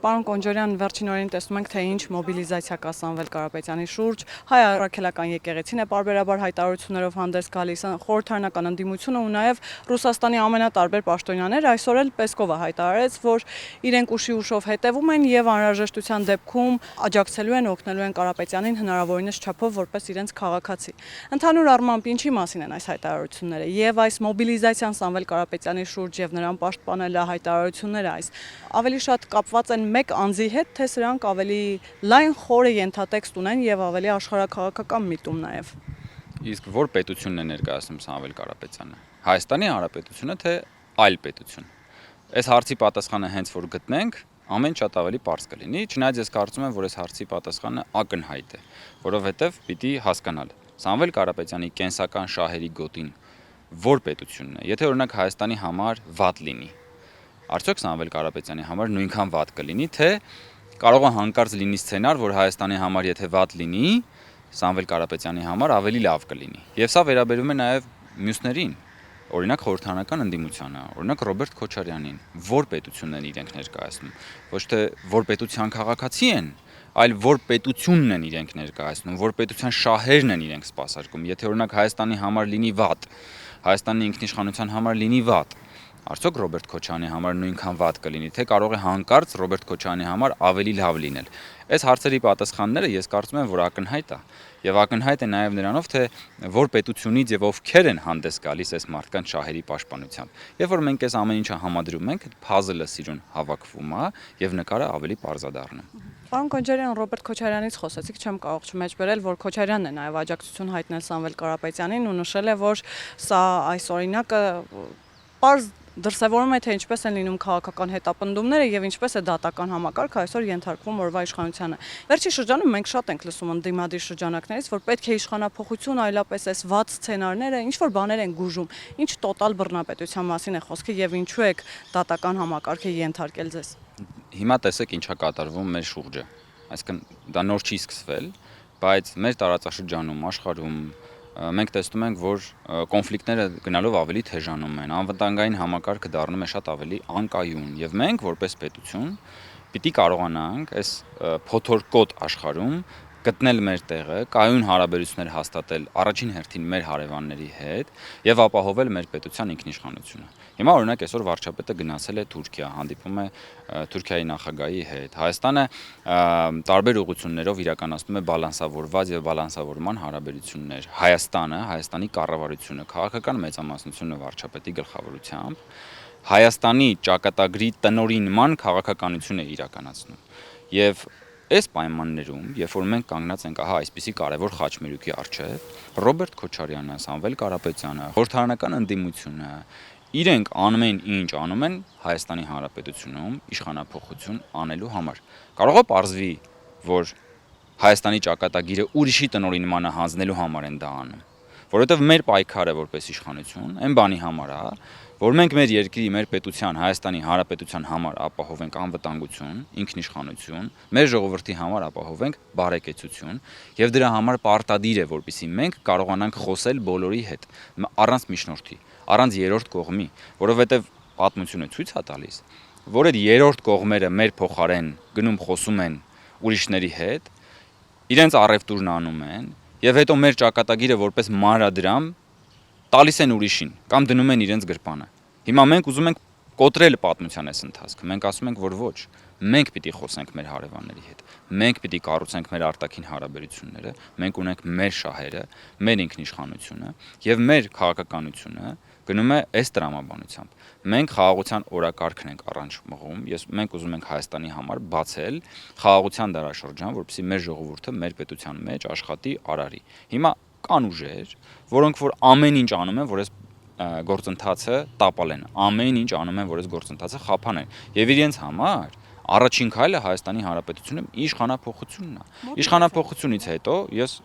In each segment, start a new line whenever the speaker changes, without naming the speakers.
Պարոն Կոնջարյան, վերջին օրերին տեսնում ենք, թե ինչ մոբիլիզացիա կա Սամվել Կարապետյանի շուրջ։ Հայ առաքելական եկեղեցին է պարբերաբար հայտարարություններով հանդես գալիս, խորհրդարանական ընդդիմությունը ու նաև Ռուսաստանի ամենատարբեր պաշտոնյաներ այսօր էլ Պեսկովը հայտարարեց, որ իրենք ուշով հետևում են եւ անհրաժեշտության դեպքում աջակցելու են, օգնելու են Կարապետյանին հնարավորինս չափով որպես իրենց քաղաքացի։ Ընդհանուր առմամբ ինչի մասին են այս հայտարարությունները եւ այս մոբիլիզացիան Սամվել Կարապետյանի շուրջ եւ նրան պաշտպանելը հայտարարությունները այս ավելի շատ կապված են մեկ անձի հետ, թե սրանք ավելի լայն խորը ենթատեքստ ունեն եւ ավելի աշխարհաքաղաքական միտում նաեւ։
Իսկ որ պետությունն է ներկայացնում Սամվել Կարապետյանը։ Հայաստանի Հանրապետությունը թե այլ պետություն։ Այս հարցի պատասխանը հենց որ գտնենք, ամեն շատ ավելի པարզ կլինի, չնայած ես կարծում եմ, որ այս հարցի պատասխանը ակնհայտ է, որովհետեւ պիտի հասկանալ Սամվել Կարապետյանի կենսական շահերի գոտին որ պետությունն է։ Եթե օրինակ Հայաստանի համար վատ լինի, արդյոք Սամվել Կարապետյանի համար նույնքան վատ կլինի, թե կարող է հանկարծ լինի սցենար, որ Հայաստանի համար եթե վատ լինի, Սամվել Կարապետյանի համար ավելի լավ կլինի։ Եվ սա վերաբերում է նաև մյուսներին, օրինակ խորհրդարանական ընդդիմությանը, օրինակ Ռոբերտ Քոչարյանին, որ պետությունն են իրենք ներկայացնում, ոչ թե որ պետության քաղաքացի են, այլ որ պետությունն են իրենք ներկայացնում, որ պետության շահերն են իրենք սպասարկում։ Եթե օրինակ Հայաստանի համար լինի վատ, Հայաստանի ինքնիշխանության համար լինի վատ, արդյոք Ռոբերտ Քոչարյանի համար նույնքան վատ կլինի, թե կարող է հանկարծ Ռոբերտ Քոչարյանի համար ավելի լավ լինել։ Այս հարցերի պատասխանները ես կարծում եմ, որ ակնհայտ է, եւ ակնհայտ է նաեւ նրանով, թե որ պետությունից եւ ովքեր են հանդես գալիս այս մարդկանց շահերի պաշտպանությամբ։ Երբ որ մենք այս ամեն ինչը համադրում ենք, փազլը սիրուն հավաքվում է եւ նկարը ավելի պարզադառնում։
Պարոն Կոնջարյան, Ռոբերտ Քոչարյանից խոսեցիք, չեմ կարող չմեջբերել, որ Քոչարյանն է նաև աջակցություն հայտնել Սամվել Կարապետյանին ու նշել է, որ սա այս օրինակը պարզ դրսևորում է, թե ինչպես են լինում քաղաքական հետապնդումները եւ ինչպես է դատական համակարգը այսօր ենթարկվում օրվա իշխանությանը։ Վերջի շրջանում մենք շատ ենք լսում ընդդիմադիր շրջանակներից, որ պետք է իշխանափոխություն, այլապես այս վատ սցենարները ինչ որ բաներ են գուժում, ինչ տոտալ բռնապետության մասին է խոսքը եւ ինչու եք դատական համակարգը ենթարկել ձեզ։
Հիմա տեսեք ինչա կատարվում մեր շուրջը։ Այսինքն դա նոր չի սկսվել, բայց մեր տարածաշրջանում, աշխարհում մենք տեսնում ենք, որ կոնֆլիկտները գնալով ավելի թեժանում են, անվտանգային համակարգը դառնում է շատ ավելի անկայուն եւ մենք որպես պետություն պիտի կարողանանք այս փոթորկոտ աշխարհում գտնել մեր տեղը, կայուն հարաբերություններ հաստատել առաջին հերթին մեր հարևանների հետ եւ ապահովել մեր պետության ինքնիշխանությունը։ Հիմա օրինակ այսօր վարչապետը գնացել է Թուրքիա, հանդիպում է Թուրքիայի նախագահի հետ։ Հայաստանը տարբեր ուղղություններով իրականացնում է բալանսավորված եւ բալանսավորման հարաբերություններ։ Հայաստանի կառավարությունը, քաղաքական մեծամասնությունը վարչապետի գլխավորությամբ Հայաստանի ճակատագրի տնօրինման քաղաքականություն է իրականացնում։ Եվ այս պայմաններում, երբ որ մենք կանգնած ենք ահա այսպիսի կարևոր խաչմերուկի առջև, Ռոբերտ Քոչարյանը, Սամվել Կարապետյանը, խորհրդարանական ընդդիմությունը իրենք ամեն ինչ անում են Հայաստանի Հանրապետությունում իշխանափոխություն անելու համար։ Կարող է պարզվի, որ Հայաստանի ճակատագիրը ուրիշի տնօրինմանը հանձնելու համար են դա անում, որովհետև մեր պայքարը որպես իշխանություն այն բանի համար է, որ մենք մեր երկրի, մեր պետության, Հայաստանի Հանրապետության համար ապահովենք անվտանգություն, ինքնիշխանություն, մեր ժողովրդի համար ապահովենք բարեկեցություն եւ դրա համար պարտադիր է, որպեսզի մենք կարողանանք խոսել բոլորի հետ, առանց միջնորդի, առանց երրորդ կողմի, որովհետեւ պատմությունը ցույց է տալիս, որ այդ երրորդ կողմերը մեր փոխարեն գնում խոսում են ուրիշների հետ, իրենց առևտուրն անում են եւ հետո մեր ճակատագիրը որպես մանրադրամ տալիս են ուրիշին կամ դնում են իրենց գրպանը։ Հիմա մենք ուզում ենք կոտրել պատմության այս ընթացքը։ Մենք ասում ենք, որ ոչ, մենք պիտի խոսենք մեր հարևանների հետ։ Մենք պիտի կառուցենք մեր արտաքին հարաբերությունները, մենք ունենք մեր շահերը, մեր ինքնիշխանությունը եւ մեր քաղաքականությունը գնում է այս տրամաբանությամբ։ Մենք խաղաղության օրակարգն ենք առանց մղում, մենք ուզում ենք Հայաստանի համար բացել խաղաղության դարաշրջան, որպեսզի մեր ժողովուրդը մեր պետության մեջ աշխատի, արարի։ Հիմա կան ուժեր, որոնք որ ամեն ինչ անում են, որ այս գործընթացը տապալեն, ամեն ինչ անում են, որ այս գործընթացը խափանեն։ Եվ իրենց համար առաջին քայլը Հայաստանի Հանրապետությունում իշխանափոխությունն է։ Իշխանափոխությունից հետո ես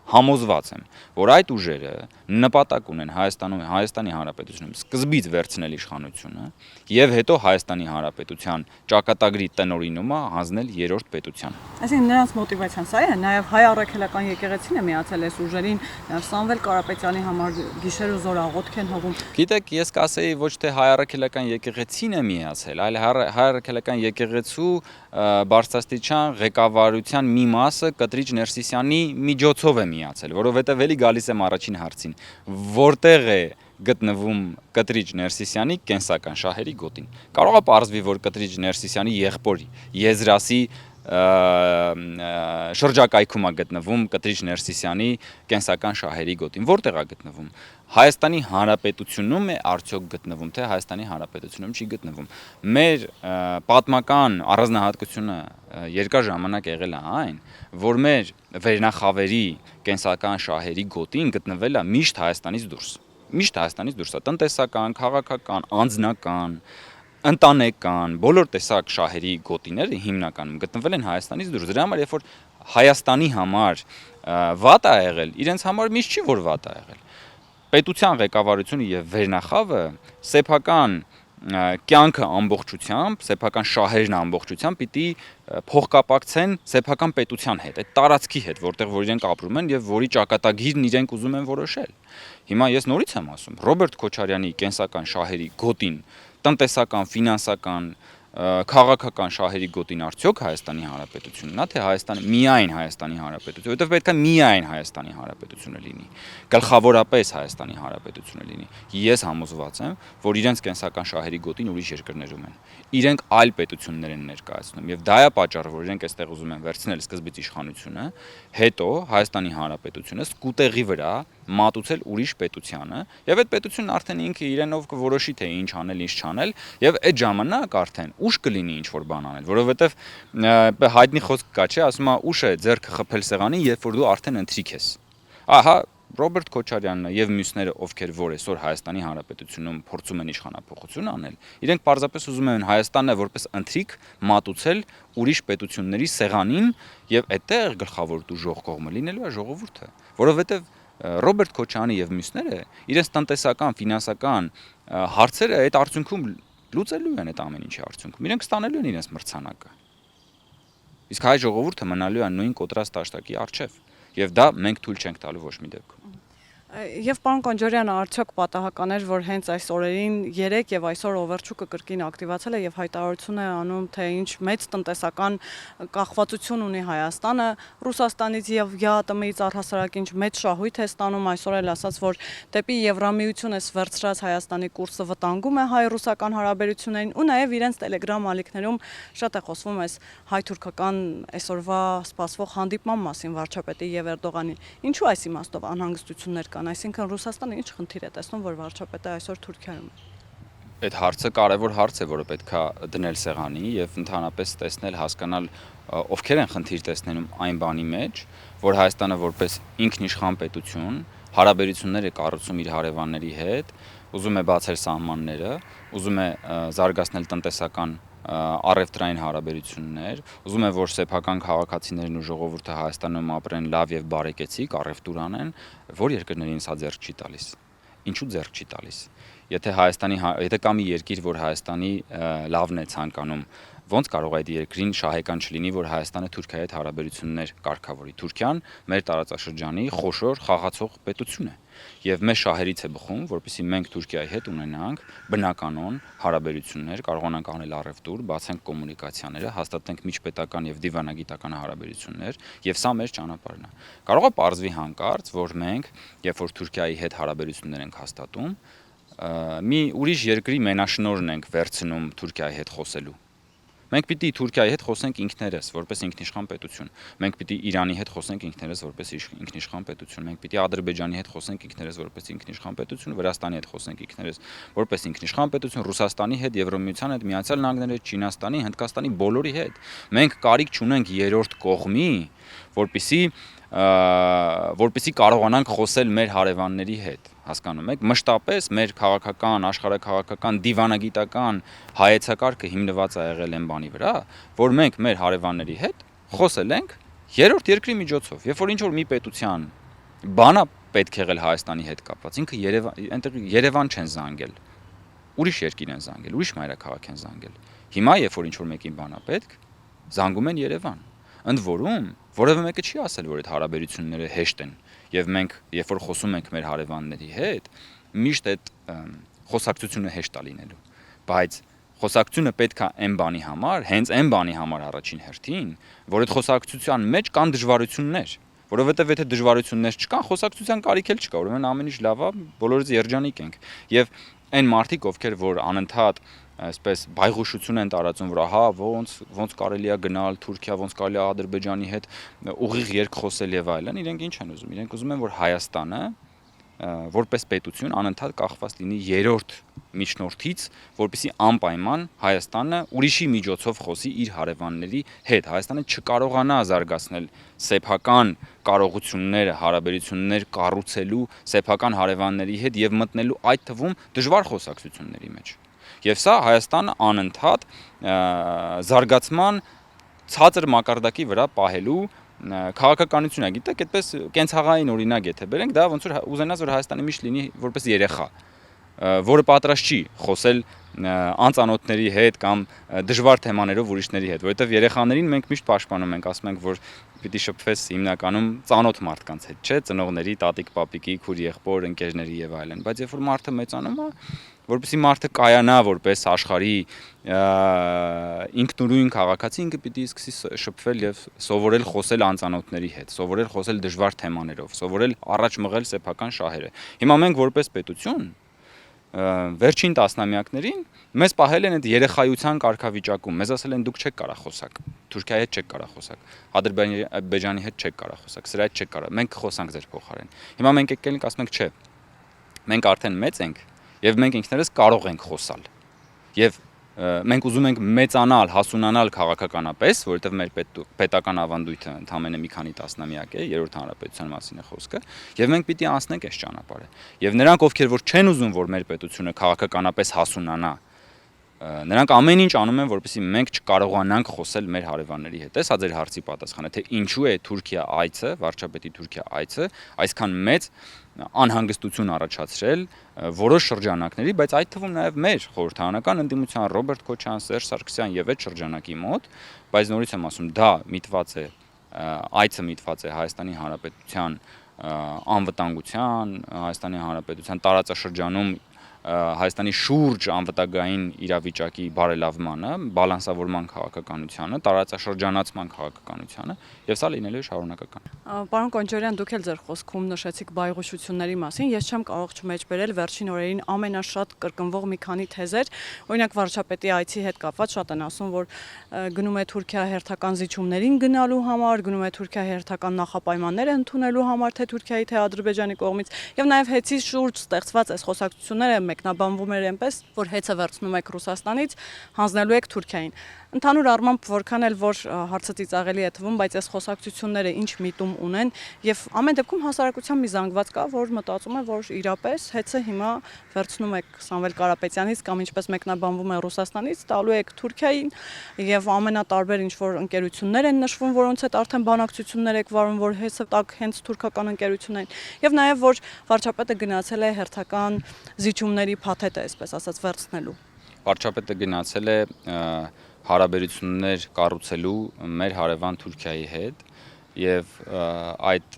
համոզված եմ, որ այդ ուժերը նպատակ ունեն Հայաստանի Հանրապետությունում սկզբից վերցնել իշխանությունը եւ հետո Հայաստանի Հանրապետության ճակատագրի տնօրինումը հանձնել երրորդ պետության։
Այսինքն նրանց մոտիվացիան սա է, նաև հայ առաքելական եկեղեցին է միացել այս ուժերին, Սամվել Կարապետյանի համար գիշեր ու զոր աղոթք են հողում։
Գիտեք, ես կասեի ոչ թե հայ առաքելական եկեղեցին է միացել, այլ հայ առաքելական եկեղեցու բարձրաստիճան ղեկավարության մի մասը Կտրիչ Ներսիսյանի միջոցով է միացել, որովհետև էլի գալիս եմ առաջին հարցին, որտեղ է գտնվում Կտրիչ Ներսիսյանի կենսական շահերի գոտին։ Կարող է պարզվի, որ Կտրիչ Ներսիսյանի եղբոր Եզրասի շրջակայքում է գտնվում Կտրիչ Ներսիսյանի կենսական շահերի գոտին։ Որտեղ է գտնվում։ Հայաստանի Հանրապետությունում է արդյոք գտնվում, թե Հայաստանի Հանրապետությունում չի գտնվում։ Մեր պատմական առանձնահատկությունը երկար ժամանակ եղել է այն, որ մեր վերնախավերի կենսական շահերի գոտին գտնվել է միշտ Հայաստանից դուրս։ Միշտ Հայաստանից դուրս է տնտեսական, քաղաքական, անձնական, ընտանեկան, բոլոր տեսակ շահերի գոտիները հիմնականում գտնվել են Հայաստանից դուրս։ Դրա համար, երբ որ Հայաստանի համար վատ է եղել, իրենց համար միշտ չի որ վատ է եղել։ Պետության ղեկավարությունը եւ վերնախավը սեփական կյանքը ամբողջությամբ, սեփական շահերն ամբողջությամբ պիտի փոխկապակցեն սեփական պետության հետ, այդ տարածքի հետ, որտեղ որ իրենք ապրում են եւ որի ճակատագիրն իրենք ուզում են որոշել։ Հիմա ես նորից եմ ասում, Ռոբերտ Քոչարյանի կենսական շահերի գոտին, տնտեսական, ֆինանսական, քաղաքական շահերի գոտին արդյոք Հայաստանի Հանրապետությունն է, թե միայն Հայաստանի Հանրապետությունը, որովհետև պետք է միայն Հայաստանի Հանրապետությունը լինի, գլխավորապես Հայաստանի Հանրապետությունը լինի։ Ես համոզված եմ, որ իրենց կենսական շահերի գոտին ուրիշ երկրներում են։ Իրենք այլ պետություններ են ներկայացնում եւ դա է պատճառը, որ իրենք այստեղ ուզում են վերցնել սկզբից իշխանությունը, հետո Հայաստանի Հանրապետությունը սկուտեղի վրա մատուցել ուրիշ պետությանը եւ այդ պետությունն արդեն ինքը իրենով կորոշի թե ինչ անել, ինչ չանել եւ այդ ժամանակ արդեն ուշ կլինի ինչ որ բան անել, որովհետեւ հայտնի խոսք կա, չէ, ասում է ուշ է ձեռքը խփել սեղանին, երբ որ դու արդեն ընթրիք ես։ Ահա Ռոբերտ Քոչարյանն եւ մյուսները, ովքեր որ այսօր Հայաստանի Հանրապետությունում փորձում են իշխանափոխություն անել, իրենք պարզապես ուզում են Հայաստանը որպես ընթրիք մատուցել ուրիշ պետությունների սեղանին եւ այդտեղ գլխավոր դուժող կողմը լինելու է ժողովուրդը, որովհետեւ Ռոբերտ Քոչյանը եւ մյուսները իրենց տնտեսական, ֆինանսական հարցերը այդ արդյունքում լուծելու են այդ ամեն ինչի արդյունքում։ Իրենք ստանելու են իրենց մրցանակը։ Իսկ հայ ժողովուրդը մնալու է նույն կոտրած տաշտակի առջև, եւ դա մենք թույլ չենք տալու ոչ մի դեպքում։
Եվ պարոն Կոնջորյանը արդյոք պատահական էր, որ հենց այս օրերին 3 եւ այսօր Օվերչուկը կրկին ակտիվացել է եւ հայտարարություն է անում, թե ինչ մեծ տնտեսական կախվածություն ունի Հայաստանը Ռուսաստանից եւ ԵԱՏՄ-ից առհասարակ ինչ մեծ շահույթ է ստանում, այսօր էլ ասաց, որ դեպի Եվրամիություն է վերցրած Հայաստանի կուրսը վտանգում է հայ-ռուսական հարաբերություններին ու նաեւ իրենց Telegram ալիքներում շատ է խոսվում այս հայ-թուրքական այսօրվա սպասվող հանդիպման մասին վարչապետի եւ Էրդողանի։ Ինչու այս իմաստով անհանգստություններ կան, այսինքն Ռուսաստանը ինչ խնդիր է տեսնում, որ վարչապետը այսօր Թուրքիայում է։
Այդ հարցը կարևոր հարց է, որը պետք է դնել սեղանի եւ ընդհանրապես տեսնել, հասկանալ ովքեր են խնդիր տեսնում այն բանի մեջ, որ Հայաստանը որպես ինքնիշխան պետություն հարաբերություններ է կառուցում իր հարևանների հետ, ուզում է բացել սահմանները, ուզում է զարգացնել տնտեսական առևտրային հարաբերություններ, ուզում է որ սեփական քաղաքացիներն ու ժողովուրդը Հայաստանում ապրեն լավ եւ բարեկեցիկ, առևտուր անեն, որ երկրներին սա ձեռք չի տալիս։ Ինչու ձեռք չի տալիս։ Եթե կա մի երկիր, որ Հայաստանի լավն է ցանկանում, ոնց կարող է այդ երկրին շահեկան չլինի, որ Հայաստանը Թուրքիայի հետ հարաբերություններ կարգավորի։ Թուրքիան մեր տարածաշրջանի խոշոր խաղացող պետություն է եւ մեր շահերից է բխում, որպեսզի մենք Թուրքիայի հետ ունենանք բնականon հարաբերություններ, կարողանանք անել առևտուր, բացենք կոմունիկացիաները, հաստատենք միջպետական եւ դիվանագիտական հարաբերություններ եւ սա մեր ճանապարհն է։ Կարող է պարզվի հանկարծ, որ մենք, երբ որ Թուրքիայի հետ հարաբերություններ ենք հաստատում, մի ուրիշ երկրի մենաշնորհն ենք վերցնում Թուրքիայի հետ խոսելու։ Մենք պիտի Թուրքիայի հետ խոսենք ինքներս, որպես ինքնիշխան պետություն։ Մենք պիտի Իրանի հետ խոսենք ինքներս, որպես ինքնիշխան պետություն։ Մենք պիտի Ադրբեջանի հետ խոսենք ինքներս, որպես ինքնիշխան պետություն, Վրաստանի հետ խոսենք ինքներս, որպես ինքնիշխան պետություն, Ռուսաստանի հետ, Եվրամիության հետ, Միացյալ Նահանգների հետ, Չինաստանի, Հնդկաստանի բոլորի հետ։ Մենք կարիք չունենք երրորդ կողմի, որպեսզի կարողանանք խոսել մեր հարևանների հետ, հասկանում եք, մշտապես մեր քաղաքական, աշխարհաքաղաքական, դիվանագիտական հայեցակարգը հիմնված է եղել այն բանի վրա, որ մենք մեր հարևանների հետ խոսել ենք երրորդ երկրի միջոցով, երբ որ ինչ որ մի պետության Բանա պետք եղել Հայաստանի հետ կապված։ Ինքը այնտեղ Երևան չեն զանգել։ Ուրիշ երկիր են զանգել, ուրիշ մայրաքաղաք են զանգել։ Հիմա երբ որ ինչ-որ մեկին բանա պետք, զանգում են Երևան։ Ընդ որում, որևէ մեկը չի ասել, որ այդ հարաբերությունները հեշտ են, եւ մենք, երբ որ խոսում ենք մեր հարևանների հետ, միշտ այդ խոսակցությունը հեշտ է լինելու, բայց խոսակցությունը պետք է այն բանի համար, հենց այն բանի համար առաջին հերթին, որ այդ խոսակցության մեջ կան դժվարություններ, որովհետեւ եթե դժվարություններ չկան, խոսակցության կարիք էլ չկա, ուրեմն ամեն ինչ լավ է, բոլորս երջանիկ ենք։ Եվ այն մարդիկ, ովքեր որ անընդհատ այսպես բայղուշություն են տարածում, որ ահա ոնց կարելի է գնալ Թուրքիա, ոնց կարելի է Ադրբեջանի հետ ուղիղ երկխոսել եւ այլն, իրենք ինչ են ուզում։ Իրենք ուզում են, որ Հայաստանը որպես պետություն անընդհատ կախված լինի երրորդ միջնորդից, որպեսզի անպայման Հայաստանը ուրիշի միջոցով խոսի իր հարևանների հետ։ Հայաստանը չկարողանա զարգացնել սեփական կարողությունները, հարաբերություններ կառուցելու սեփական հարևանների հետ եւ մտնելու այդ թվում դժվար խոսակցությունների մեջ։ Եվ սա Հայաստանը անընդհատ զարգացման ցածր մակարդակի վրա պահելու քաղաքականություն է, գիտեք, այդպես կենցաղային օրինակ եթե բերենք, դա ոնց որ ուզենաս որ Հայաստանը միշտ լինի որպես երեխա, որը պատրաստ չի խոսել անծանոթների հետ կամ դժվար թեմաներով ուրիշների հետ, որովհետև երեխաներին մենք միշտ պաշտպանում ենք, ասում ենք, որ պիտի շփվես հիմնականում ծանոթ մարդկանց հետ, չէ, ծնողների, տատիկ, պապիկի, քույր, եղբոր, ընկերների եւ այլն, բայց երբ որ մարդը մեծանում է, որպեսզի մարդը կայանա որպես աշխարհի ինքնուրույն քաղաքացի, ինքը պիտի սկսի շփվել եւ սովորել խոսել անծանոթների հետ, սովորել խոսել դժվար թեմաներով, սովորել առաջ մղել սեփական շահերը։ Հիմա մենք որպես պետություն վերջին տասնամյակներին մեզ պահել են այդ երեխայության կարգավիճակում, մեզ ասել են դուք չեք կարող խոսակ, Թուրքիայի հետ չեք կարող խոսակ, Ադրբեջանի հետ չեք կարող խոսակ, սրա հետ չեք կարող, մենք կխոսանք ձեր փոխարեն։ Հիմա մենք եկել ենք ասում ենք չէ, մենք արդեն մեծ ենք եւ մենք ինքներս կարող ենք խոսալ։ Եվ մենք ուզում ենք մեծանալ, հասունանալ քաղաքականապես, որովհետև մեր պետական ավանդույթը ընդամենը մի քանի տասնամյակ է, երրորդ հանրապետության մասին է խոսքը, եւ մենք պիտի անցնենք այս ճանապարհը։ Եվ նրանք, ովքեր որ չեն ուզում, որ մեր պետությունը քաղաքականապես հասունանա, նրանք ամեն ինչ անում են, որպեսզի մենք չկարողանանք խոսել մեր հարևանների հետ։ Տեսա ձեր հարցի պատասխանը, թե ինչու է Թուրքիա այցը, վարչապետի Թուրքիա այցը, այսքան մեծ անհանգստություն առաջացրել որոշ շրջանակների, բայց այդ թվում նաև մեր խորհրդարանական ընդդիմության Ռոբերտ Քոչարյան, Սերժ Սարգսյան եւ այդ շրջանակի մոտ, բայց նորից եմ ասում, դա միտված է այցը միտված է Հայաստանի Հանրապետության անվտանգության, Հայաստանի Հանրապետության տարածաշրջանում Հայաստանի շուրջ անվտանգային իրավիճակի բարելավմանը, բալանսավորման քաղաքականությանը, տարածաշրջանացման քաղաքականությանը, եւ սա լինելու է շարունակական։
Պարոն Կոնջարյան, դուք էլ ձեր խոսքում նշեցիք բայղուշությունների մասին, ես չեմ կարող չմեջբերել վերջին օրերին ամենաշատ կրկնվող մի քանի թեզեր, օրինակ վարչապետի այցի հետ կապված շատ են ասում, որ գնում է Թուրքիա հերթական զիջումներին գնալու համար, գնում է Թուրքիա հերթական նախապայմաններ ընդունելու համար, թե Թուրքիայի, թե Ադրբեջանի կողմից, եւ նաեւ հեծի շուրջ ստեղծված այս խոսակցությունները մեկնաբանվում էր այնպես, որ հեծը վերցնում եք Ռուսաստանից, հանձնելու եք Թուրքիային։ Ընդհանուր առմամբ որքան էլ որ հարցը ծիծաղելի է թվում, բայց այս խոսակցությունները ինչ միտում ունեն եւ ամեն դեպքում հասարակության մի զանգված կա, որ մտածում է, որ իրապես հեծը հիմա վերցնում եք Սամվել Կարապետյանից կամ ինչպես մեկնաբանվում է Ռուսաստանից, տալու եք Թուրքիային եւ ամենատարբեր ինչ որ ընկերություններ են նշվում, որոնց հետ արդեն բանակցություններ եք վարում, որ հեծը տակ հենց թուրքական ընկերություն են եւ նաեւ որ վարչապետը գնացել է հերթական զիջումների փաթեթը, այսպես ասած, վերցնելու։
Վարչապետը գնացել է հարաբերություններ կառուցելու մեր հարևան Թուրքիայի հետ եւ այդ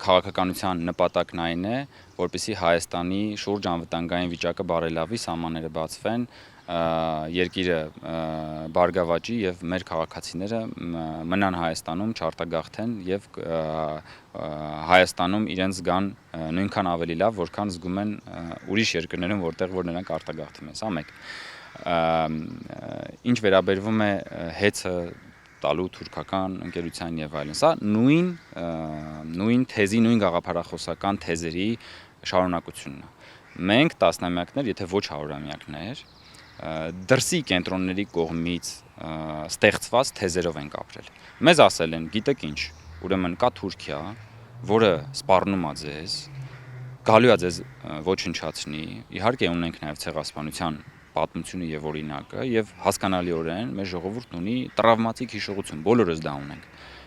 քաղաքականության նպատակն այն է, որպեսզի Հայաստանի շուրջ անվտանգային վիճակը բարելավի, սահմանները բացվեն, երկիրը բարգավաճի եւ մեր քաղաքացիները մնան Հայաստանում, չարտագաղթեն եւ Հայաստանում իրենց զգան նույնքան ավելի լավ, որքան զգում են ուրիշ երկրներում, որտեղ որ նրանք արտագաղթում են, սա մեկ։ Ինչ վերաբերվում է հեծը տալու թուրքական ընկերության եւ այլն, սա նույն թեզի, նույն գաղափարախոսական թեզերի շարունակությունն է։ Մենք տասնամյակներ, եթե ոչ հարյուրամյակներ, դրսի կենտրոնների կողմից ստեղծված թեզերով ենք ապրել։ Մեզ ասել են, գիտեք ինչ, ուրեմն կա Թուրքիա, որը սպառնում է ձեզ, գալու է ձեզ ոչնչացնի, իհարկե ունենք նաև ցեղասպանության պատմությունը եւ օրինակը եւ հասկանալիորեն մեր ժողովուրդն ունի տրավմատիկ հիշողություն, բոլորս դա ունենք։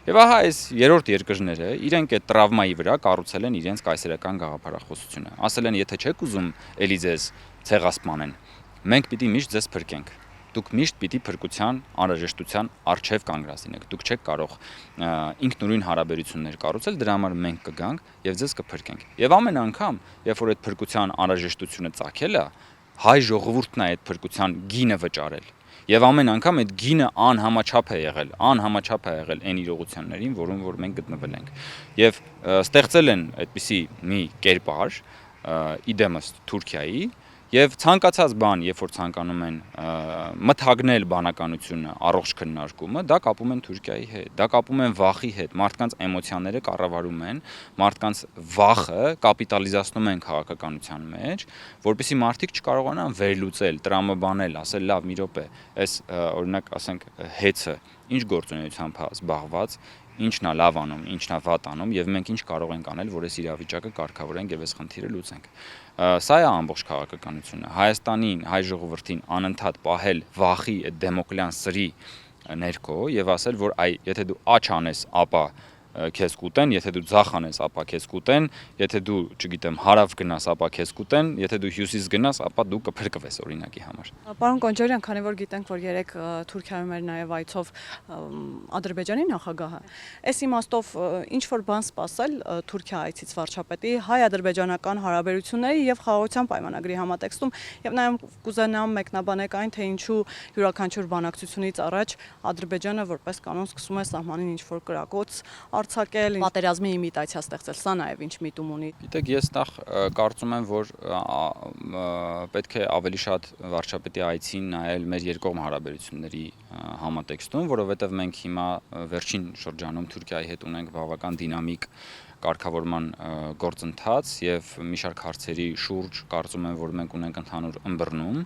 Եվ ահա այս երրորդ երկրները իրենք այդ տրավմայի վրա կառուցել են իրենց կայսերական գաղափարախոսությունը։ Ասել են, եթե չեք ուզում էլի ձեզ ցեղասպանեն, մենք պիտի միշտ ձեզ փրկենք։ Դուք միշտ պիտի փրկության անհրաժեշտության առջև կանգնեցինեք։ Դուք չեք կարող ինքնուրույն հարաբերություններ կառուցել, դրա համար մենք կգանք եւ ձեզ կփրկենք։ Եվ ամեն անգամ, երբ որ այդ փրկության անհրաժեշտությունը ծագել է, հայ ժողովուրդն է այդ փրկության գինը վճարել։ Եվ ամեն անգամ այդ գինը անհամաչափ է եղել այն իրողություններին, որում որ մենք գտնվել ենք։ Եվ ստեղծել են այդպիսի մի կերպար իդեմս Թուրքիայի եւ ցանկացած բան, երբ որ ցանկանում են մթագնել բանականությունը, առողջ քննարկումը, դա կապում են Թուրքիայի հետ, դա կապում են վախի հետ, մարդկանց էմոցիաները կառավարում են, մարդկանց վախը կապիտալիզացնում են քաղաքականության մեջ, որպեսզի մարդիկ չկարողանան վերլուծել, տրամաբանել, ասել լավ, մի րոպե, այս օրինակ ասենք հեծը ինչ գործունեությամբ է զբաղված, ինչն է լավ անում, ինչն է վատ անում եւ մենք ինչ կարող ենք անել, որ այս իրավիճակը կարգավորենք եւ այս խնդիրը լուծենք։ Սա է ամբողջ քաղաքականությունը։ Հայաստանին, հայ ժողովրդին անընդհատ պահել վախի այդ դեմոկլյան սրի ներքո եւ ասել, որ եթե դու աչ անես, ապա քեզ կուտեն, եթե դու ձախ անես, ապա քեզ կուտեն, եթե դու, չգիտեմ, հարավ գնաս, ապա քեզ կուտեն, եթե դու հյուսիս գնաս, ապա դու կփրկվես օրինակի համար։
Պարոն Կոնջարյան, քանի որ գիտենք, որ երեք Թուրքիայում էր նաև այցով Ադրբեջանի նախագահը, այս իմաստով ինչ որ բան սպասել Թուրքիա այցից վարչապետի հայ-ադրբեջանական հարաբերությունների եւ խաղաղության պայմանագրի համատեքստում եւ նաեւ կուզենամ մեկնաբանեք այն, թե ինչու յուրաքանչյուր բանակցությունից առաջ Ադրբեջանը որպես կանոն սկսում է սահմանին ինչ որ կրակոց արձակել, պատերազմի իմիտացիա ստեղծել, սա նաև ինչ միտում ունի։
Գիտեք, ես նախ կարծում եմ, որ պետք է ավելի շատ վարչապետի այցին նայել մեր երկկողմ հարաբերությունների համատեքստում, որովհետև մենք հիմա վերջին շրջանում Թուրքիայի հետ ունենք բավական դինամիկ կարգավորման գործընթաց եւ մի շարք հարցերի շուրջ կարծում եմ, որ մենք ունենք ընդհանուր ըմբռնում,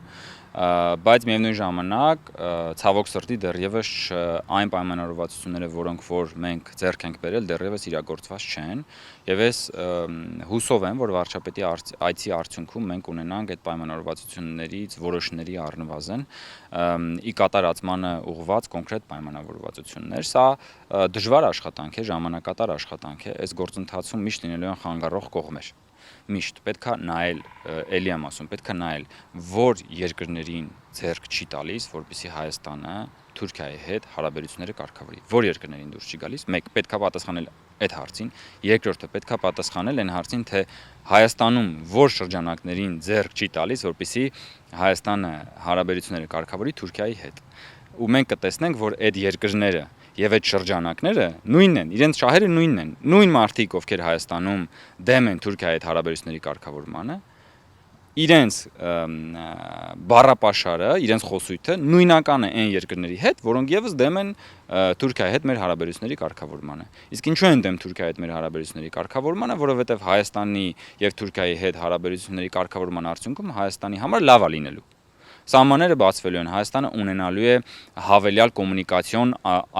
բայց միևնույն ժամանակ ցավոք սրտի դեռևս այն պայմանավորվածությունները, որոնք որ մենք ձեռք ենք բերել, դեռևս իրագործված չեն եւ ես հուսով եմ, որ վարչապետի այցի արդյունքում մենք ունենանք այդ պայմանավորվածություններից որոշների առնվազն ի կատարածմանը ուղղված կոնկրետ պայմանավորվածություններ։ Սա դժվար աշխատանք է, ժամանակատար աշխատանք է, այս գործընթացում միշտ լինելու են խանգարող կողմեր։ Միշտ պետքա նայել, էլի եմ ասում, պետքա նայել, որ երկրներին ձեռք չի տալիս, որպեսզի Հայաստանը Թուրքիայի հետ հարաբերությունները կարգավորի։ Որ երկրներին դուրս չի գալիս, մեկ պետքա պատասխանել այդ հարցին, երկրորդը պետքա պատասխանել այն հարցին, թե Հայաստանում որ շրջանակներին ձեռք չի տալիս, որպեսզի Հայաստանը հարաբերությունները կարգավորի Թուրքիայի հետ։ Ու մենք կտեսնենք, որ այդ երկրները եւ այդ շրջանակները նույնն են, իրենց շահերը նույնն են, նույն մարդիկ, ովքեր Հայաստանում դեմ են Թուրքիայի հետ հարաբերությունների կարգավորմանը, իրենց բառապաշարը, իրենց խոսույթը նույնական է այն երկրների հետ, որոնք եւս դեմ են Թուրքիայի հետ մեր հարաբերությունների կարգավորմանը։ Իսկ ինչու են դեմ Թուրքիայի հետ մեր հարաբերությունների կարգավորմանը, որովհետեւ Հայաստանի եւ Թուրքիայի հետ հարաբերությունների կարգավորման արդյունքում Հայաստանի համար լավ է լինելու։ Սահմանները բացվելու են, Հայաստանը ունենալու է հավելյալ կոմունիկացիոն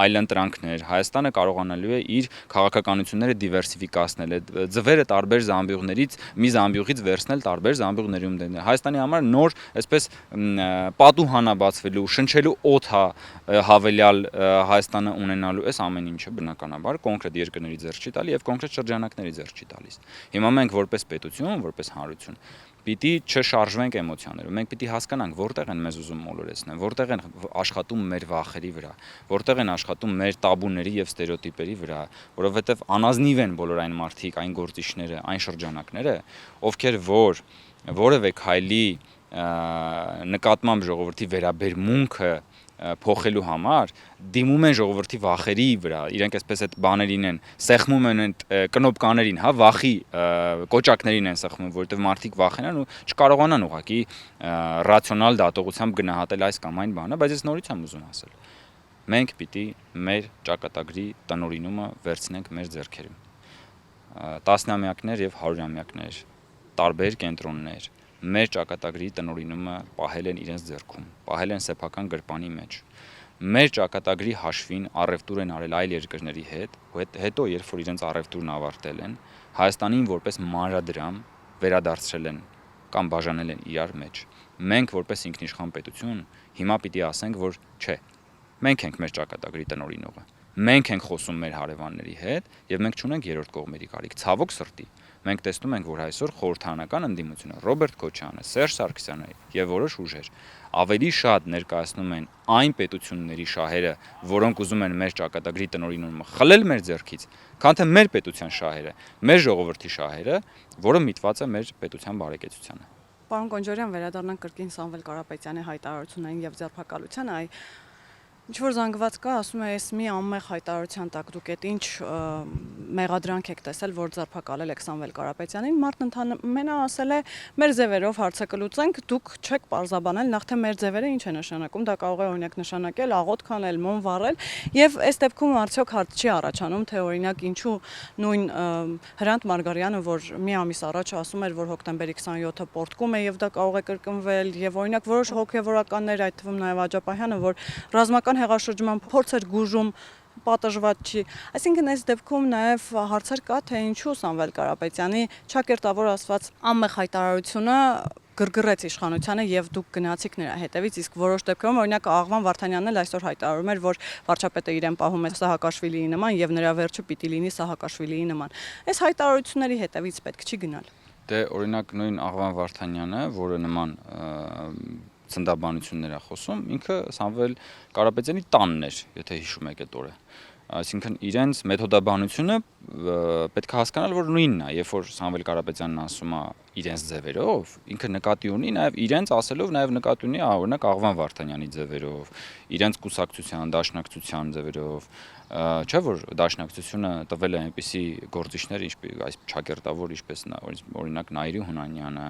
այլընտրանքներ, Հայաստանը կարողանալու է իր քաղաքականությունները դիվերսիֆիկացնել, ձվերը տարբեր զամբյուղներից մի զամբյուղից վերցնել տարբեր զամբյուղներում դնել։ Հայաստանի համար նոր, այսպես պատուհան է բացվելու, շնչելու օդ է հավելյալ Հայաստանը ունենալու, այս ամեն ինչը բնականաբար կոնկրետ երկրների ձեռք չի տալի եւ կոնկրետ շրջանակների ձեռք չի տալիս։ Հիմա մենք որպես պետություն, որպես հանրություն պիտի չշարժվենք էմոցիաներով։ Մենք պիտի հասկանանք, որտեղ են մեզ ուզում մոլորեցնել, որտեղ են աշխատում մեր վախերի վրա, որտեղ են աշխատում մեր տաբուների եւ ստերեոտիպերի վրա, որովհետեւ անազնիվ են բոլոր այն մարդիկ, այն գործիչները, այն շրջանակները, ովքեր որ որևէ քայլի նկատմամբ ժողովրդի վերաբերմունքը փոխելու համար դիմում են ժողովրդի վախերի վրա, իրենք այսպես այդ բաներին են, սեղմում են այդ կնոպկաներին, հա, վախի կոճակներին են սեղմում, որովհետև մարդիկ վախենան ու չկարողանան ուղղակի ռացիոնալ դատողությամբ գնահատել այս կամ այն բանը, բայց ես նորից եմ ուզում ասել։ Մենք պիտի մեր ճակատագրի տնօրինումը վերցնենք մեր ձեռքերում։ Տասնամյակներ եւ հարյուրամյակներ, տարբեր կենտրոններ մեր ճակատագրի տնօրինումը պահել են իրենց ձեռքում, պահել են սեփական գրպանի մեջ։ Մեր ճակատագրի հաշվին առևտուր են արել այլ երկրների հետ, հետո երբ որ իրենց առևտուրն ավարտել են, Հայաստանին որպես մանրադրամ վերադարձրել են կամ բաժանել են իրար մեջ։ Մենք որպես ինքնիշխան պետություն հիմա պիտի ասենք, որ չէ, մենք ենք մեր ճակատագրի տնօրինողը։ մենք ենք խոսում մեր հարևանների հետ եւ մենք չունենք երրորդ կողմերի կարիք։ Ցավոք սրտի մենք տեսնում ենք, որ այսօր խորհրդարանական ընդդիմությունը Ռոբերտ Քոչյանը, Սերժ Սարգսյանը եւ որոշ ուժեր ավելի շատ ներկայացնում են այն պետությունների շահերը, որոնք ուզում են մեր ճակատագրի տնօրինումը խլել մեր ձեռքից, քան թե մեր պետության շահերը, մեր ժողովրդի շահերը, որը միտված է մեր պետության բարեկեցությանը։
Պարոն Կոնջորյան, վերադառնանք կրկին Սամվել Կարապետյանի հայտարարություններին եւ ձերբակալությանը, ինչ որ զանգված կա, ասում է, այս մի անմեղ հայտարարության տակ դուք եք ինչ մեղադրանք եք տեսել, որ ձերբակալել եք Սամվել Կարապետյանին, մարդն ընդհանրապես ասել է, մեր ձևերով հարցը կլուծենք, դուք չեք պարզաբանել, նախ թե մեր ձևերը ինչ է նշանակում, դա կարող է օրինակ նշանակել աղոտ քանել, մոմ վառել, եւ այս դեպքում արդյոք հարց չի առաջանում, թե օրինակ ինչու նույն Հրանտ Մարգարյանը, որ մի ամիս առաջ ասում էր, որ հոկտեմբերի 27-ը պորտկում է եւ դա կարող է կրկնվել, եւ օրինակ որոշ հոգեվորականներ, այդ թվում նաեւ Աջապահյանը, որ ռազմական հեղաշրջման փորձ էր գուժում, պատժված չի։ Այսինքն այս դեպքում նաև հարցեր կա, թե ինչու Սամվել Կարապետյանի ճակերտավոր ասված անմեղ հայտարարությունը գրգռեց իշխանությանը եւ դուք գնացիք նրա հետևից, իսկ որոշ դեպքերում օրինակ Աղվան Վարդանյանն էլ այսօր հայտարարում էր, որ վարչապետը իրեն պահում է Սահակաշվիլիի նման եւ նրա վերջը պիտի լինի Սահակաշվիլիի նման։ Այս հայտարարությունների հետևից պետք չի գնալ։
Դե օրինակ նույն Աղվան Վարդանյանը, որը նման ցնդաբանություններ է խոսում, ինքը Սամվել Կարապետյանի տանն էր, եթե հիշում եք այդ օրը։ Այսինքն իրենց մեթոդաբանությունը պետք է հասկանալ, որ նույնն է, երբ որ Սամվել Կարապետյանն ասում է իրենց ձևերով, ինքը նկատի ունի նաև իրենց ասելով նաև նկատի ունի օրինակ Աղվան Վարդանյանի ձևերով, իրենց կուսակցության, դաշնակցության ձևերով, չէ՞ որ դաշնակցությունը տվել է այնպիսի գործիչներ, այս ճակերտավոր, ինչպես օրինակ Նաիրի Հունանյանը,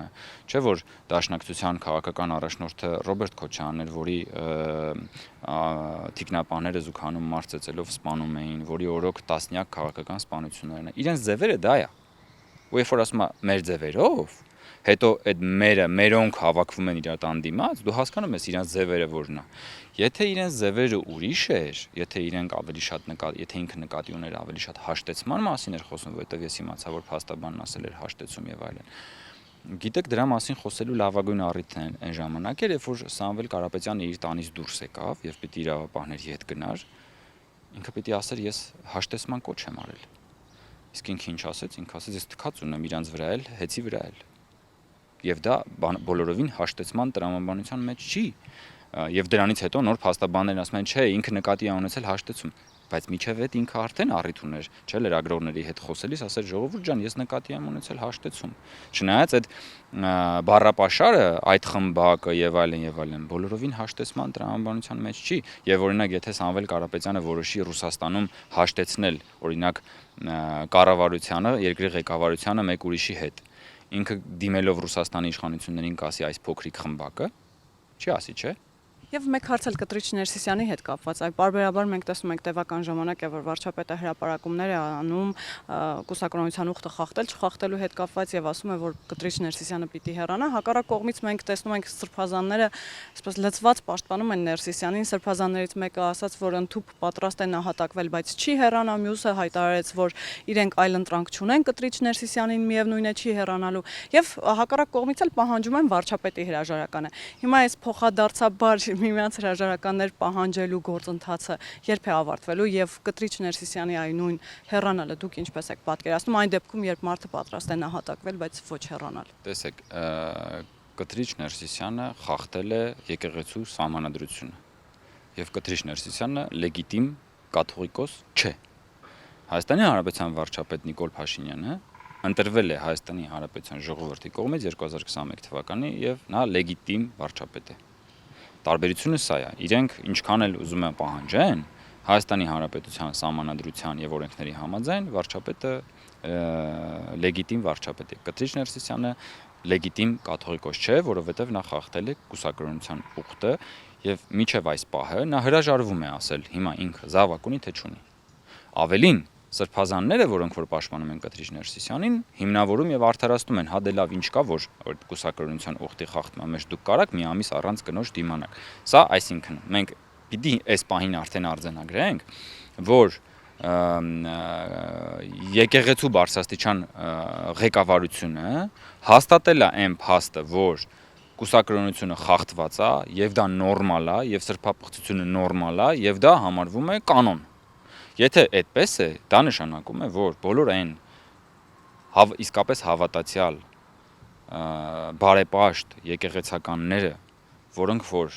չէ՞ որ դաշնակցության քաղաքական առաջնորդը Ռոբերտ Քոչյանն էր, որի թիկնապահները զուգանում մարդ ծեծելով սպանում էին, որի օրոք տասնյակ քաղաքական սպանություններ են։ Իրենց ձևերը դա է։ Ու երբ որ ասում է մեր ձևերով, հետո այդ մերոնք հավաքվում են իրար տանդիմաց, դու հասկանում ես իրենց ձևերը որն է։ Եթե իրենց ձևերը ուրիշ էր, եթե իրենք ավելի շատ եթե ինքը նկատի ուներ ավելի շատ հաշտեցման մասին էր խոսում, որովհետև ես իմացա, որ փաստաբանն ասել էր հաշտեցում եւ այլն։ Գիտեք, դրա մասին խոսելու լավագույն առիթն այն ժամանակ էր, երբ որ Սամվել Կարապետյանը իր տանից դուրս եկավ եւ պիտի իրավապահների հետ գնար, ինքը պիտի ասեր ես հաշտեցման կոչ եմ արել։ Իսկ ինքը ինչ ասեց, ինքը ասեց ես թքած ունեմ իրանց վրա էլ, հեծի վրա էլ։ Եվ դա բոլորովին հաշտեցման տրամաբանության մեջ չի։ Եվ դրանից հետո նոր փաստաբաններն ասում են, չէ, ինքը նկատի է ունեցել հաշտեցում, բայց միջև այդ ինքը արդեն առիթ ուներ, չէ, լրագրողների հետ խոսելիս ասել ժողովուրդ ջան, ես նկատի եմ ունեցել հաշտեցում։ Չնայած այդ բառապաշարը, այդ խմբակը եւ այլն, բոլորովին հաշտեցման տրամաբանության մեջ չի։ Եվ օրինակ, եթե Սամվել Կարապետյանը որոշի Ռուսաստանում հաշտեցնել, օրինակ, կառավարությանը, երկրի ղեկավարությանը մեկ ուրիշի հետ, ինքը դիմելով Ռուսաստանի իշխանություններին կասի այս փոքրիկ խմբակը, չի ասի, չէ՞։
Եվ մեկ հարց էլ Կտրիչ Ներսիսյանի հետ կապված, այ բարբերաբար մենք տեսնում ենք տևական ժամանակ է, որ վարչապետը հրապարակումներ է անում կուսակրոնության ուխտը խախտել, չխախտելու հետ կապված եւ ասում է, որ Կտրիչ Ներսիսյանը պիտի հեռանա, հակառակ կողմից մենք տեսնում ենք սրբազանները, այսպես լծված պաշտպանում են Ներսիսյանին, սրբազաններից մեկը ասաց, որ ընդհուպ պատրաստ է նահատակվել, բայց չի հեռանա, մյուսը հայտարարեց, որ իրենք այլ ընտրանք չունեն Կտրիչ Ներսիսյանին, միևնույն է չի հեռանալու եւ հակառակ կողմից էլ պահանջում են վարչապետի հրաժարականը։ Հիմա այս փոխադարձաբար միմյանց հրաժարականներ պահանջելու գործընթացը երբ է ավարտվելու եւ Կտրիչ Ներսիսյանի այ նույն հեռանալը դուք ինչպես եք պատկերացնում այն դեպքում, երբ մարդը պատրաստ է նահատակվել, բայց ոչ հեռանալ։
Տեսեք, Կտրիչ Ներսիսյանը խախտել է եկեղեցու սահմանադրությունը եւ Կտրիչ Ներսիսյանը լեգիտիմ կաթողիկոս չէ։ Հայաստանի Հանրապետության վարչապետ Նիկոլ Փաշինյանը ընտրվել է Հայաստանի Հանրապետության ժողովրդի կողմից 2021 թվականի եւ նա լեգիտիմ վարչապետ է։ Տարբերությունը սա է, իրենք ինչքան էլ ուզում են պահանջեն Հայաստանի Հանրապետության սահմանադրության եւ օրենքների համաձայն վարչապետը լեգիտիմ վարչապետ է։ Կտրիչ Ներսիսյանը լեգիտիմ կաթողիկոս չէ, որովհետեւ նա խախտել է կուսակրոնության ուխտը եւ միջև այս պահը նա հրաժարվում է ասել հիմա ինքը զավակ ունի թե չունի։ Ավելին սրբազանները, որոնք որ պաշտպանում են Կտրիչ Ներսիսյանին, հիմնավորում եւ արդարացնում են, հա դե լավ ինչ կա, որ կուսակրոնության ուխտի խախտման մեջ դուք կարաք մի ամիս առանց կնոջ դիմանալ։ Սա այսինքն մենք պիտի այս պահին արդեն արձանագրենք, որ եկեղեցու բարձրաստիճան ղեկավարությունը հաստատել է այն փաստը, որ կուսակրոնությունը խախտված է եւ դա նորմալ է եւ սրբապղծությունը նորմալ է եւ դա համարվում է կանոն։ Եթե այդպես է, դա նշանակում է, որ բոլոր այն իսկապես հավատացյալ բարեպաշտ եկեղեցականները, որոնք որ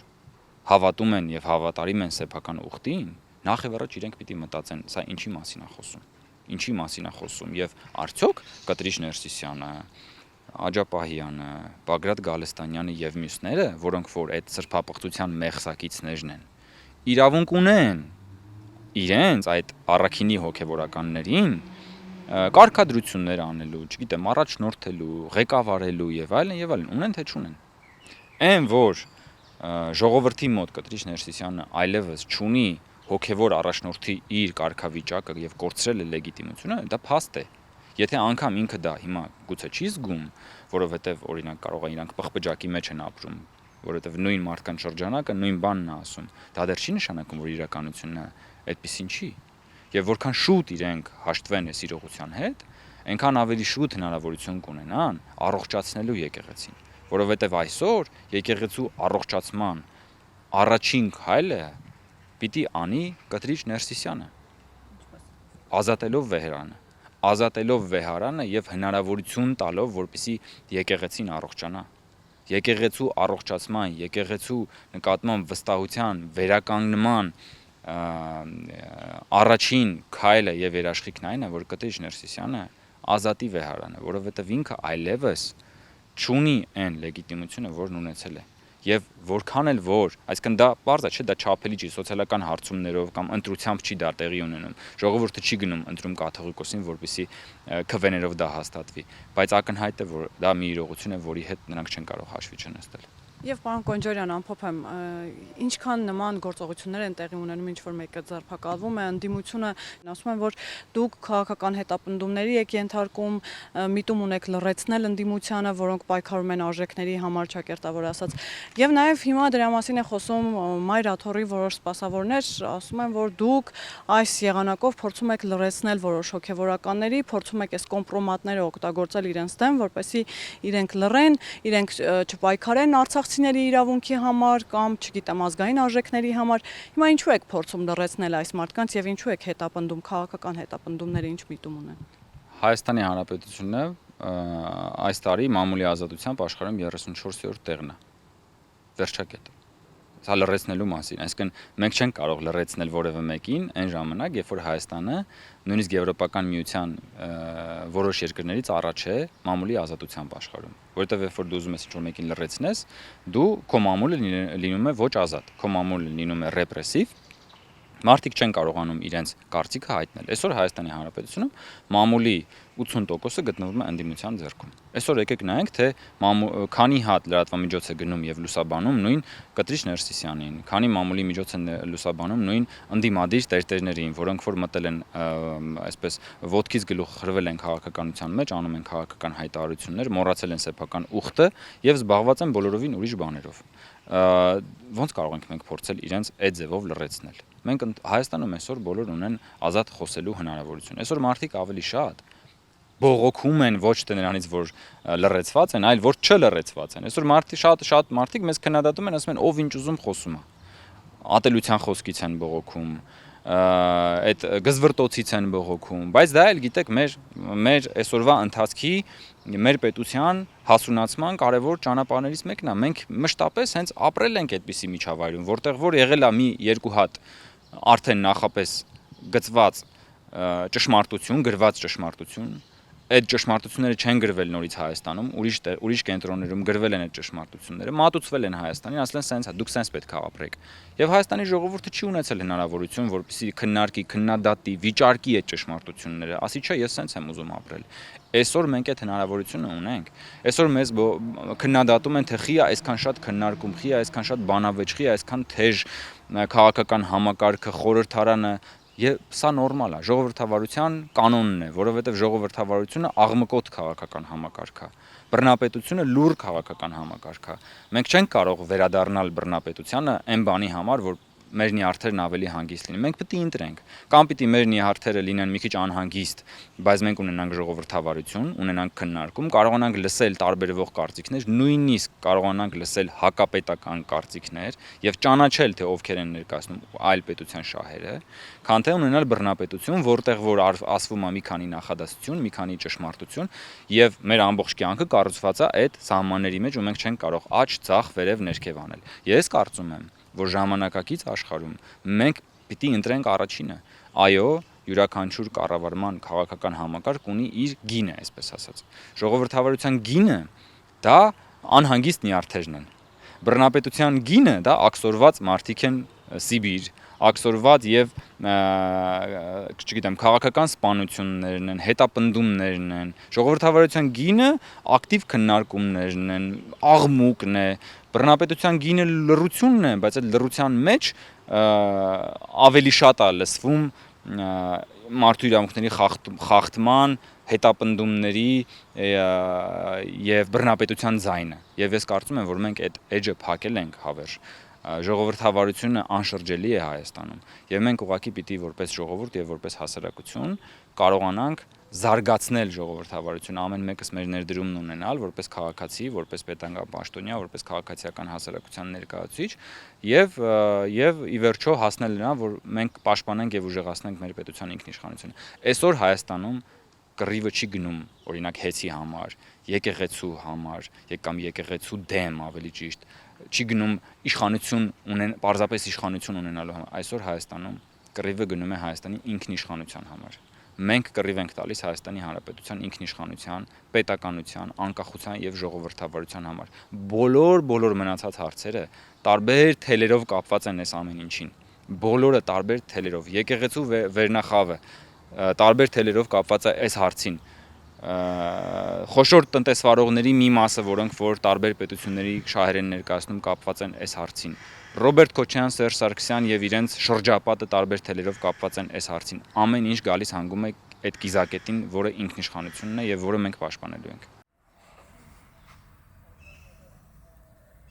հավատում են եւ հավատարիմ են սեփական ուխտին, նախ եւ առաջ իրենք պիտի մտածեն, սա ինչի մասին է խոսում եւ արդյոք Կտրիչ Ներսիսյանը, Աջապահյանը, Բագրատ Գալստանյանը եւ մյուսները, որոնք որ այդ սրբապղծության մեղսակիցներն են, իրավունք ունեն իրենց այդ առաքինի հոգեվորականներին կարգադրություններ անելու, չգիտեմ, առաջնորդելու, ղեկավարելու եւ այլն, ունեն թե չունեն։ Այն որ ժողովրդի մոտ Կտրիչ Ներսիսյանը այլևս չունի հոգևոր առաջնորդի իր կարգավիճակը եւ կորցրել է լեգիտիմությունը, դա փաստ է։ Եթե անգամ ինքը դա հիմա գուցե չի զգում, որովհետեւ օրինակ կարող է իրանք պղպջակի մեջ են ապրում, որովհետեւ նույն մարդկան շրջանակը նույն բանն է ասում, դա դեռ չի նշանակում, որ իրականությունը այդպեսին չի։ Եվ որքան շուտ իրենք հաշտվեն այս իրողության հետ, այնքան ավելի շուտ հնարավորություն կունենան առողջացնելու եկեղեցին, որովհետև այսօր եկեղեցու առողջացման առաջին քայլը պիտի անի Կտրիչ Ներսիսյանը, ազատելով վեհարանը եւ հնարավորություն տալով, որպեսզի եկեղեցին առողջանա։ Եկեղեցու առողջացման, եկեղեցու նկատմամբ վստահության, վերականգնման առաջին քայլը եւ երաշխիքն այն է, որ Կտրիչ Ներսիսյանը ազատի վեհարանը, որովհետեւ ինքը այլևս չունի այն լեգիտիմությունը, որն ունեցել է։ Եվ որքան էլ որ, այսինքն դա բարձր չէ, դա չափելի չի, սոցիալական հարցումներով կամ ընտրությամբ չի դա տեղի ունենում։ Ժողովուրդը չի գնում ընտրում կաթողիկոսին, որպեսզի քվեներով դա հաստատվի, բայց ակնհայտ է, որ դա մի իրողություն է, որի հետ նրանք չեն կարող հաշվի չնստել։
Եվ պարոն Կոնջորյան, ամփոփեմ, ինչքան նման գործողություններ են տեղի ունենում, ինչ որ մեկը ձերբակալվում է, ընդդիմությունը ասում են, որ դուք քաղաքական հետապնդումների եք ենթարկում, միտում ունեք լռեցնել ընդդիմությանը, որոնք պայքարում են արժեքների համար, ճակերտավոր ասած։ Եվ նաև հիմա դրա մասին է խոսում Մայր Աթոռի որոշ սպասավորներ, ասում են, որ դուք այս եղանակով փորձում եք լռեցնել որոշ հոգևորականների, փորձում եք այս կոմպրոմատները օգտագործել իրենց դեմ, որպեսզի իրենք լռեն, իրենք չպայքարեն արցախցիների իրավունքի համար կամ, չգիտեմ, ազգային արժեքների համար։ Հիմա ինչու եք փորձում լռեցնել այս մարդկանց եւ ինչու եք հետապնդում, քաղաքական հետապնդումները ինչ միտում ունեն։
Հայաստանի Հանրապետությունը այս տարի մամուլի ազատությամբ աշխարհում 34-րդ տեղն է։ Վերջակետ։ Սա լռեցնելու մասին, այսինքն մենք չենք կարող լռեցնել որևէ մեկին այն ժամանակ, երբ որ Հայաստանը նույնիսկ Եվրոպական միության որոշ երկրներից առաջ է մամուլի ազատությամբ աշխարհում, որովհետև երբ որ դու ուզում ես ինչ-որ մեկին լռեցնես, դու քո մամուլը լինում է ոչ ազատ, քո մամուլը լինում է ռեպրեսիվ, մարդիկ չեն կարողանում իրենց կարծիքը հայտնել։ Այսօր Հայաստանի Հանրապետությունում մամուլի 80%-ը գտնվում է ընդդիմության ձեռքում։ Այսօր եկեք նայենք, թե քանի հատ լրատվամիջոց է գնում եւ լուսաբանում նույն Կտրիչ Ներսիսյանին, քանի մամուլի միջոց են լուսաբանում նույն ընդդիմադիր տերտերներին, որոնք որ մտել են այսպես ոտքից գլուխ խրվել են քաղաքականության մեջ, անում են քաղաքական հայտարարություններ, մոռացել են սեփական ուխտը եւ զբաղված են բոլորովին ուրիշ բաներով։ Ոնց կարող ենք մենք փորձել իրենց այդ ձևով լռեցնել։ Մենք Հայաստանում այսօր բոլոր ունեն ազատ խոսելու հնարավորություն։ Այսօր մարդիկ ավելի շատ բողոքում են ոչ թե նրանից, որ լռեցված են, այլ որ չլռեցված են։ Այսօր շատ մարդիկ մեզ քննադատում են, ասում են, ով ինչ ուզում խոսում է։ Ատելության խոսքից են բողոքում, այդ գզվրտոցից են բողոքում, բայց դա էլ գիտեք մեր այսօրվա ընթացքի մեր պետության հասունացման կարևոր ճանապարհներից մեկն է։ Մենք մշտապես հենց ապրել ենք այդպիսի միջավայրում, որտեղ որ եղել է մի երկու հատ արդեն նախապես գծված ճշմարտություն, գրված ճշմարտություն, այդ ճշմարտությունները չեն գրվել նորից Հայաստանում, ուրիշ կենտրոններում գրվել են այդ ճշմարտությունները, մատուցվել են Հայաստանին, ասել են սենց է, դուք սենց պետք է ապրեք։ Եվ Հայաստանի ժողովուրդը չի ունեցել հնարավորություն, որպեսզի քննարկի, քննադատի, վիճարկի այդ ճշմարտությունները, ասի չէ, ես սենց եմ ուզում ապրել։ Այսօր մենք այդ հնարավորությունը ունենք։ Այսօր մեզ քննադատում են, թե խի է այսքան շատ քննարկում, խի է այսքան շատ բանավեճ, խի է այսքան թեժ քաղաքական համակարգը, խորհրդարանը, եւ սա նորմալ է, ժողովրդավարության կանոնն է, որովհետեւ ժողովրդավարությունը աղմկոտ քաղաքական համակարգ է, բռնապետությունը լուր քաղաքական համակարգ է։ Մենք չենք կարող վերադառնալ բռնապետությանը այն բանի համար, որ մեր նյարդերն ավելի հանգիստ լինեն։ Մենք պետք է ընտրենք։ Կամ պիտի մեր նյարդերը լինեն մի քիչ անհանգիստ, բայց մենք ունենանք ժողովրդավարություն, ունենանք քննարկում, կարողանանք լսել տարբերվող կարծիքներ, նույնիսկ կարողանանք լսել հակապետական կարծիքներ եւ ճանաչել թե ովքեր են ներկայացնում այլ պետության շահերը, քան թե ունենալ բռնապետություն, որտեղ որ ասվում է մի քանի նախադասություն, մի քանի ճշմարտություն եւ մեր ամբողջ կյանքը կառուցված է այդ սահմանների մեջ ու մենք չենք կարող աջ, ցախ, վերև, ներքև անել։ Ես կարծում եմ, որ ժամանակակից աշխարհում մենք պիտի ընտրենք առաջինը։ Այո, յուրաքանչյուր կառավարման քաղաքական համակարգ ունի իր գինը, այսպես ասած։ Ժողովրդավարության գինը դա անհանգիստ նյարդերն են։ Բռնապետության գինը դա աքսորված մարդիկ են Սիբիր, աքսորված եւ չգիտեմ, քաղաքական սպանություններն են, հետապնդումներն են։ Ժողովրդավարության գինը ակտիվ քննարկումներն են, աղմուկն է, բռնապետության գինը լռությունն է, բայց այդ լռության մեջ ավելի շատ է լսվում մարդու իրավունքների խախտման, հետապնդումների եւ բռնապետության ձայնը։ Եվ ես կարծում եմ, որ մենք այդ էջը փակել ենք հավերժ։ Ժողովրդավարությունը անշրջելի է Հայաստանում եւ մենք ուղղակի պիտի որպես ժողովուրդ եւ որպես հասարակություն կարողանանք զարգացնել ժողովրդավարությունը, ամեն մեկս մեր ներդրումն ունենալ որպես քաղաքացի, որպես պետական պաշտոնյա, որպես քաղաքացիական հասարակության ներկայացուցիչ եւ ի վերջո հասնել նրան, որ մենք պաշտպանենք եւ ուժեղացնենք մեր պետության ինքնիշխանությունը։ Այսօր Հայաստանում կռիվը չի գնում օրինակ հեծի համար, եկեղեցու համար, կամ եկեղեցու դեմ ավելի ճիշտ, չի գնում իշխանություն պարզապես իշխանություն ունենալու համար։ Այսօր Հայաստանում կռիվը գնում է Հայաստանի ինքնիշխանության համար։ Մենք կռիվ ենք տալիս Հայաստանի Հանրապետության ինքնիշխանության, պետականության, անկախության եւ ժողովրդավարության համար։ Բոլոր մնացած հարցերը տարբեր թելերով կապված են այս ամեն ինչին։ Բոլորը տարբեր թելերով։ Եկեղեցու վերնախավը տարբեր թելերով կապված է այս հարցին։ Խոշոր տնտեսվարողների մի մասը, որոնք որ տարբեր պետությունների շահեր են ներկայացնում, կապված են այս հարցին։ Ռոբերտ Քոչարյան, Սերժ Սարգսյան եւ իրենց շրջապատը տարբեր թելերով կապված են այս հարցին։ Ամեն ինչ գալիս հանգում է այդ կիզակետին, որը ինքնիշխանությունն է եւ որը մենք պաշտպանելու ենք։